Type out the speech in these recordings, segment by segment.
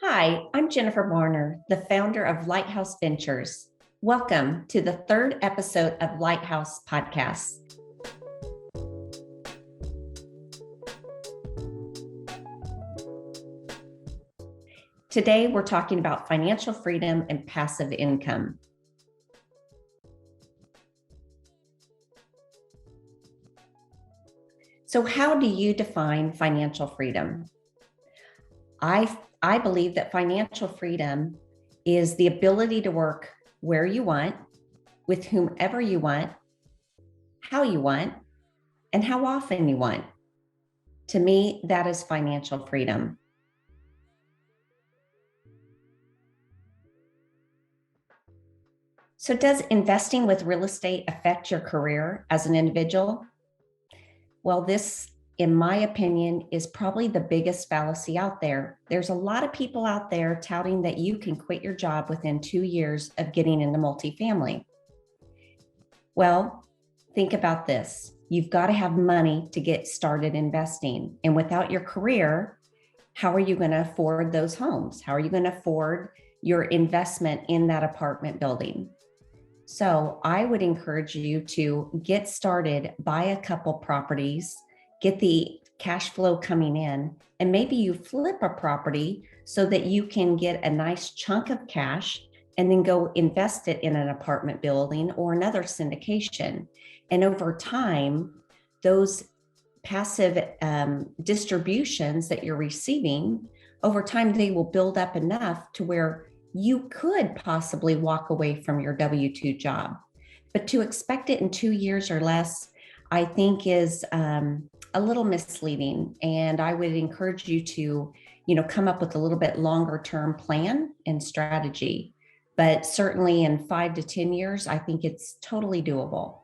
Hi, I'm Jennifer Warner, the founder of Lighthouse Ventures. Welcome to the third episode of Lighthouse Podcasts. Today, we're talking about financial freedom and passive income. So how do you define financial freedom? I believe that financial freedom is the ability to work where you want, with whomever you want, how you want, and how often you want. To me, that is financial freedom. So does investing with real estate affect your career as an individual? Well, this, in my opinion, is probably the biggest fallacy out there. There's a lot of people out there touting that you can quit your job within 2 years of getting into multifamily. Well, think about this. You've got to have money to get started investing. And without your career, how are you going to afford those homes? How are you going to afford your investment in that apartment building? So I would encourage you to get started, buy a couple properties, get the cash flow coming in, and maybe you flip a property so that you can get a nice chunk of cash and then go invest it in an apartment building or another syndication. And over time, those passive distributions that you're receiving, over time, they will build up enough to where you could possibly walk away from your W-2 job. But to expect it in 2 years or less, I think is a little misleading. And I would encourage you to, come up with a little bit longer term plan and strategy. But certainly in 5 to 10 years, I think it's totally doable.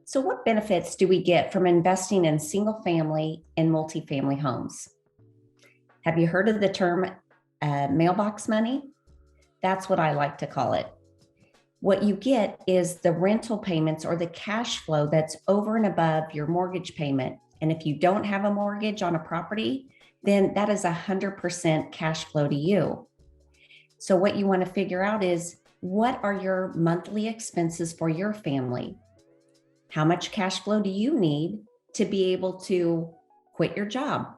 So what benefits do we get from investing in single family and multifamily homes? Have you heard of the term mailbox money? That's what I like to call it. What you get is the rental payments or the cash flow that's over and above your mortgage payment. And if you don't have a mortgage on a property, then that is 100% cash flow to you. So what you want to figure out is, what are your monthly expenses for your family? How much cash flow do you need to be able to quit your job?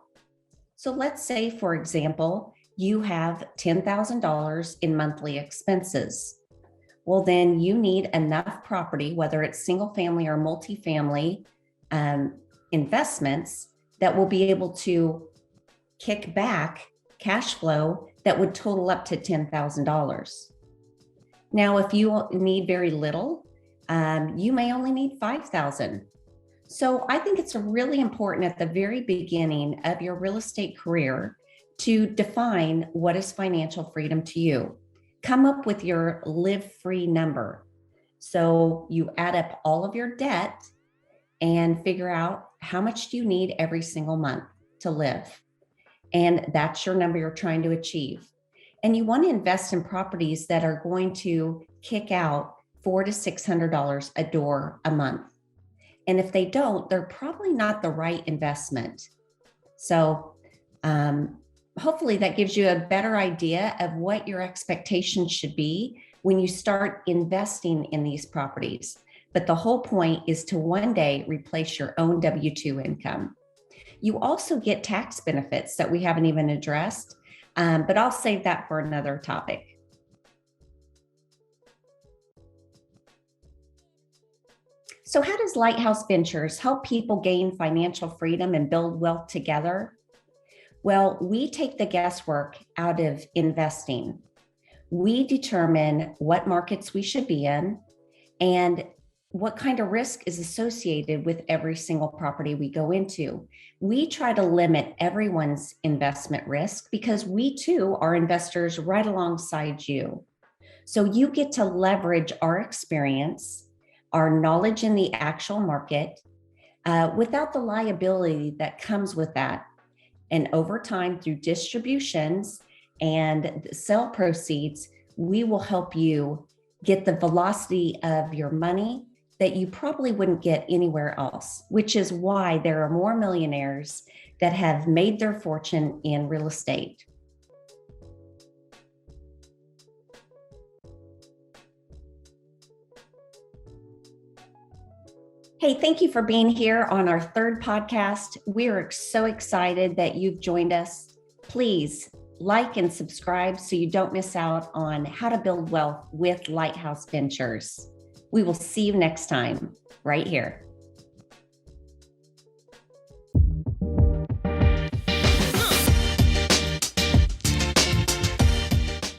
So let's say, for example, you have $10,000 in monthly expenses. Well, then you need enough property, whether it's single family or multifamily investments, that will be able to kick back cash flow that would total up to $10,000. Now, if you need very little, you may only need $5,000. So I think it's really important at the very beginning of your real estate career to define what is financial freedom to you. Come up with your live free number. So you add up all of your debt and figure out how much do you need every single month to live. And that's your number you're trying to achieve. And you want to invest in properties that are going to kick out $400 to $600 a door a month. And if they don't, they're probably not the right investment. So hopefully that gives you a better idea of what your expectations should be when you start investing in these properties. But the whole point is to one day replace your own W-2 income. You also get tax benefits that we haven't even addressed, but I'll save that for another topic. So how does Lighthouse Ventures help people gain financial freedom and build wealth together? Well, we take the guesswork out of investing. We determine what markets we should be in and what kind of risk is associated with every single property we go into. We try to limit everyone's investment risk because we too are investors right alongside you. So you get to leverage our experience, our knowledge in the actual market, without the liability that comes with that. And over time, through distributions and the sale proceeds, we will help you get the velocity of your money that you probably wouldn't get anywhere else, which is why there are more millionaires that have made their fortune in real estate. Hey, thank you for being here on our third podcast. We are so excited that you've joined us. Please like and subscribe so you don't miss out on how to build wealth with Lighthouse Ventures. We will see you next time right here.